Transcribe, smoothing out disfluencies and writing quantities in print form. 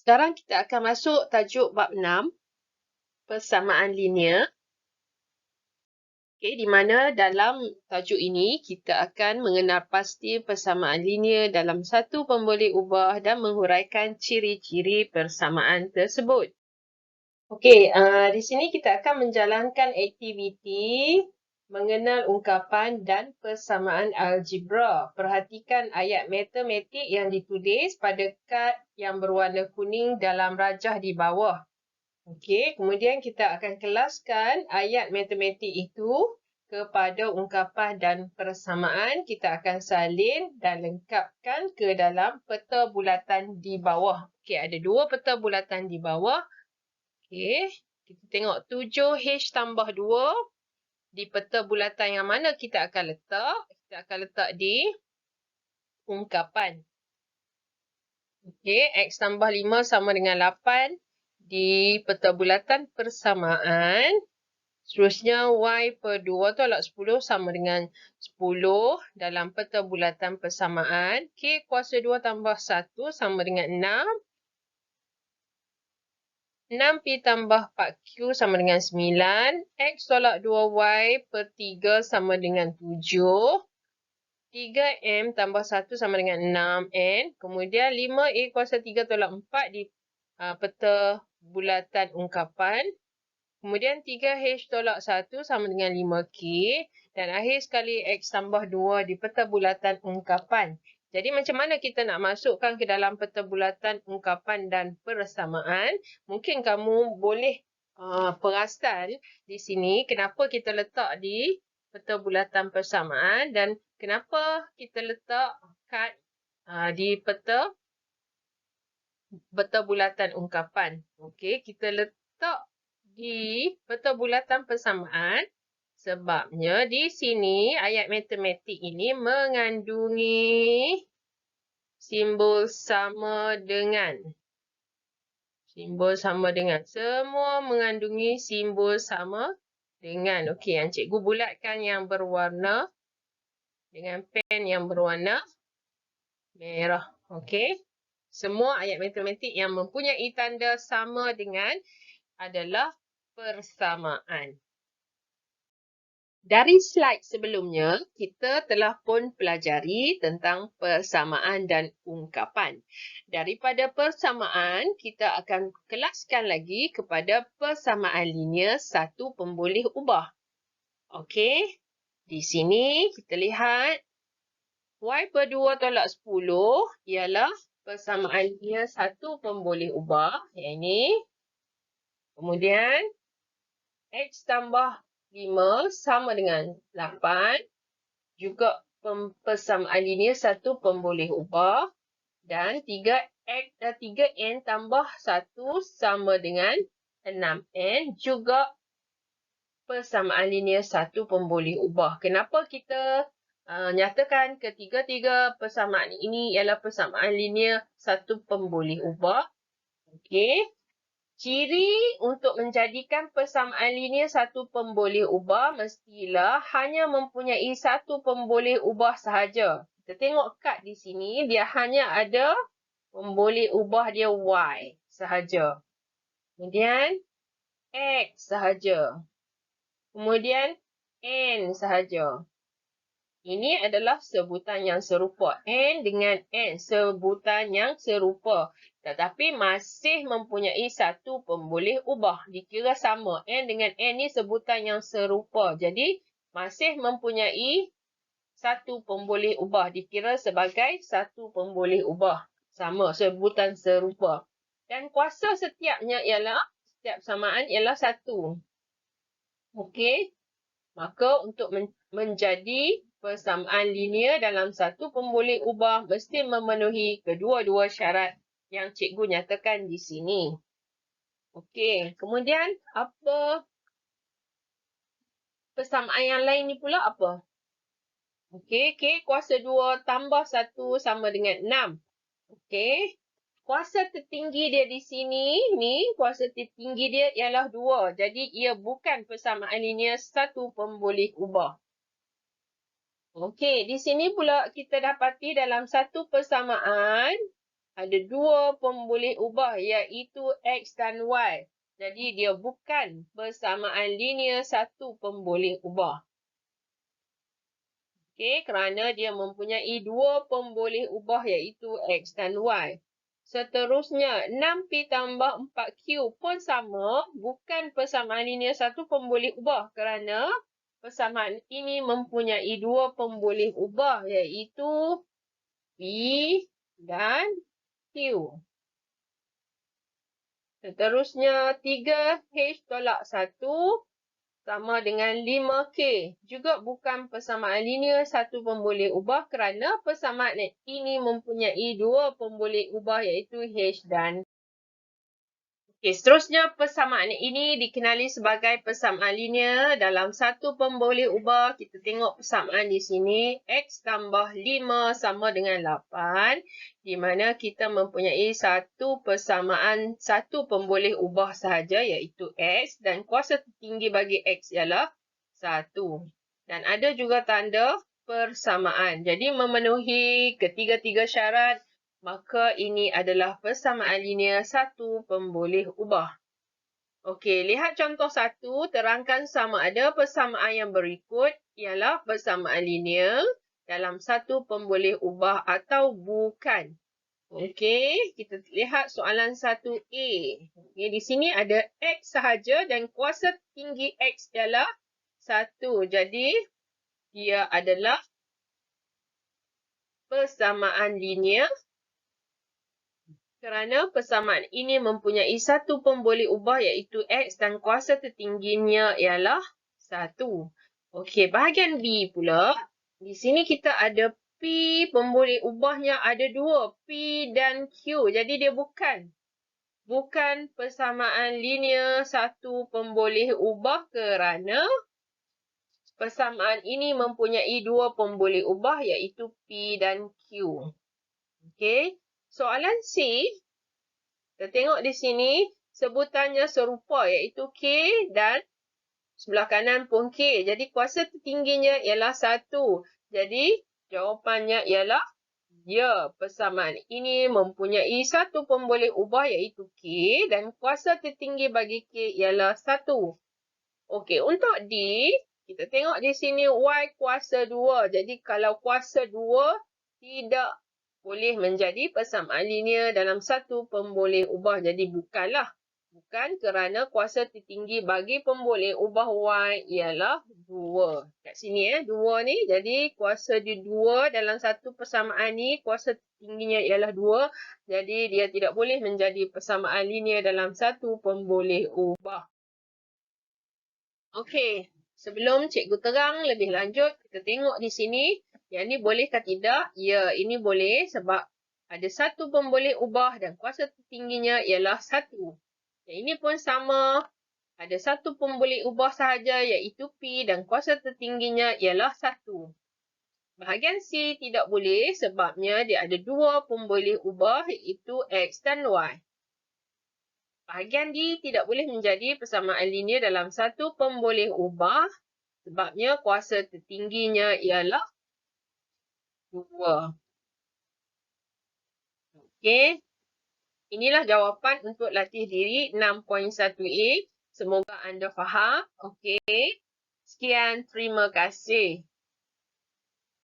Sekarang kita akan masuk tajuk bab 6, persamaan linear. Okey, di mana dalam tajuk ini kita akan mengenal pasti persamaan linear dalam satu pemboleh ubah dan menghuraikan ciri-ciri persamaan tersebut. Okey, di sini kita akan menjalankan aktiviti mengenal ungkapan dan persamaan algebra. Perhatikan ayat matematik yang ditulis pada kad yang berwarna kuning dalam rajah di bawah. Okey, kemudian kita akan kelaskan ayat matematik itu kepada ungkapan dan persamaan. Kita akan salin dan lengkapkan ke dalam peta bulatan di bawah. Okey, ada dua peta bulatan di bawah. Okey, kita tengok 7H tambah 2 di peta bulatan yang mana kita akan letak. Kita akan letak di ungkapan. Okey, X tambah 5 sama dengan 8 di peta bulatan persamaan. Seterusnya, Y per 2 tolak 10 sama dengan 10 dalam peta bulatan persamaan. K kuasa 2 tambah 1 sama dengan 6. 6P tambah 4Q sama dengan 9. X tolak 2Y per 3 sama dengan 7. 3M tambah 1 sama dengan 6N. Kemudian 5A kuasa 3 tolak 4 di peta bulatan ungkapan. Kemudian 3H tolak 1 sama dengan 5K. Dan akhir sekali X tambah 2 di peta bulatan ungkapan. Jadi macam mana kita nak masukkan ke dalam peta bulatan ungkapan dan persamaan? Mungkin kamu boleh perasan di sini kenapa kita letak di peta bulatan persamaan dan kenapa kita letak kad di peta bulatan ungkapan. Okey, kita letak di peta bulatan persamaan sebabnya di sini ayat matematik ini mengandungi simbol sama dengan. Simbol sama dengan. Semua mengandungi simbol sama dengan. Okey, yang cikgu bulatkan yang berwarna dengan pen yang berwarna merah. Okey. Semua ayat matematik yang mempunyai tanda sama dengan adalah persamaan. Dari slide sebelumnya, kita telah pun pelajari tentang persamaan dan ungkapan. Daripada persamaan, kita akan kelaskan lagi kepada persamaan linear satu pemboleh ubah. Okey, di sini kita lihat Y per 2 tolak 10 ialah persamaan linear satu pemboleh ubah. Yang ini. Kemudian, X tambah 5 sama dengan 8. Juga persamaan linear satu pemboleh ubah. Dan 3N tambah 1 sama dengan 6N. Juga persamaan linear satu pemboleh ubah. Kenapa kita nyatakan ketiga-tiga persamaan ini ialah persamaan linear satu pemboleh ubah? Okey. Ciri untuk menjadikan persamaan linear satu pemboleh ubah mestilah hanya mempunyai satu pemboleh ubah sahaja. Kita tengok kad di sini, dia hanya ada pemboleh ubah dia Y sahaja. Kemudian X sahaja. Kemudian N sahaja. Ini adalah sebutan yang serupa. N dengan N, sebutan yang serupa. Tetapi masih mempunyai satu pemboleh ubah. Dikira sama. N dengan N ni sebutan yang serupa. Jadi, masih mempunyai satu pemboleh ubah. Dikira sebagai satu pemboleh ubah. Sama, sebutan serupa. Dan kuasa setiapnya ialah, setiap samaan ialah satu. Okey. Maka untuk menjadi persamaan linear dalam satu pemboleh ubah mesti memenuhi kedua-dua syarat yang cikgu nyatakan di sini. Okey, kemudian apa persamaan yang lain ni pula apa? Okey, K kuasa 2 tambah 1 sama dengan 6. Okey. Kuasa tertinggi dia di sini, ni kuasa tertinggi dia ialah 2. Jadi ia bukan persamaan linear satu pemboleh ubah. Okey, di sini pula kita dapati dalam satu persamaan, ada dua pemboleh ubah iaitu X dan Y. Jadi dia bukan persamaan linear satu pemboleh ubah. Okey, kerana dia mempunyai dua pemboleh ubah iaitu X dan Y. Seterusnya, 6P tambah 4Q pun sama, bukan persamaan linear satu pemboleh ubah kerana persamaan ini mempunyai dua pemboleh ubah iaitu P dan Q. Seterusnya, 3H tolak 1 sama dengan 5K. Juga bukan persamaan linear satu pemboleh ubah kerana persamaan ini mempunyai dua pemboleh ubah iaitu H dan K. Okey, seterusnya persamaan ini dikenali sebagai persamaan linear dalam satu pemboleh ubah. Kita tengok persamaan di sini. X tambah 5 sama dengan 8. Di mana kita mempunyai satu persamaan satu pemboleh ubah sahaja iaitu X. Dan kuasa tertinggi bagi X ialah 1. Dan ada juga tanda persamaan. Jadi memenuhi ketiga-tiga syarat. Maka ini adalah persamaan linear satu pemboleh ubah. Okey, lihat contoh 1. Terangkan sama ada persamaan yang berikut ialah persamaan linear dalam satu pemboleh ubah atau bukan. Okey, kita lihat soalan 1A. Okey, di sini ada X sahaja dan kuasa tinggi X ialah 1. Jadi, dia adalah persamaan linear kerana persamaan ini mempunyai satu pemboleh ubah iaitu X dan kuasa tertingginya ialah 1. Okey, bahagian B pula. Di sini kita ada P pemboleh ubahnya ada 2. P dan Q. Jadi dia bukan persamaan linear satu pemboleh ubah kerana persamaan ini mempunyai dua pemboleh ubah iaitu P dan Q. Okey. Soalan C, kita tengok di sini sebutannya serupa iaitu K dan sebelah kanan pun K. Jadi kuasa tertingginya ialah 1. Jadi jawapannya ialah ya, persamaan ini mempunyai satu pemboleh ubah iaitu K dan kuasa tertinggi bagi K ialah 1. Okey, untuk D, kita tengok di sini Y kuasa 2. Jadi kalau kuasa 2 tidak boleh menjadi persamaan linear dalam satu pemboleh ubah. Jadi bukan kerana kuasa tertinggi bagi pemboleh ubah Y ialah 2. Kat sini 2 ni. Jadi kuasa dia 2 dalam satu persamaan ni. Kuasa tertingginya ialah 2. Jadi dia tidak boleh menjadi persamaan linear dalam satu pemboleh ubah. Okey, sebelum cikgu terang lebih lanjut, kita tengok di sini. Yang ni bolehkah tidak? Ya, ini boleh sebab ada satu pemboleh ubah dan kuasa tertingginya ialah 1. Yang ini pun sama. Ada satu pemboleh ubah sahaja iaitu P dan kuasa tertingginya ialah 1. Bahagian C tidak boleh sebabnya dia ada dua pemboleh ubah iaitu X dan Y. Bahagian D tidak boleh menjadi persamaan linear dalam satu pemboleh ubah sebabnya kuasa tertingginya ialah 2. Okey. Inilah jawapan untuk latih diri 6.1A. Semoga anda faham. Okey. Sekian, terima kasih.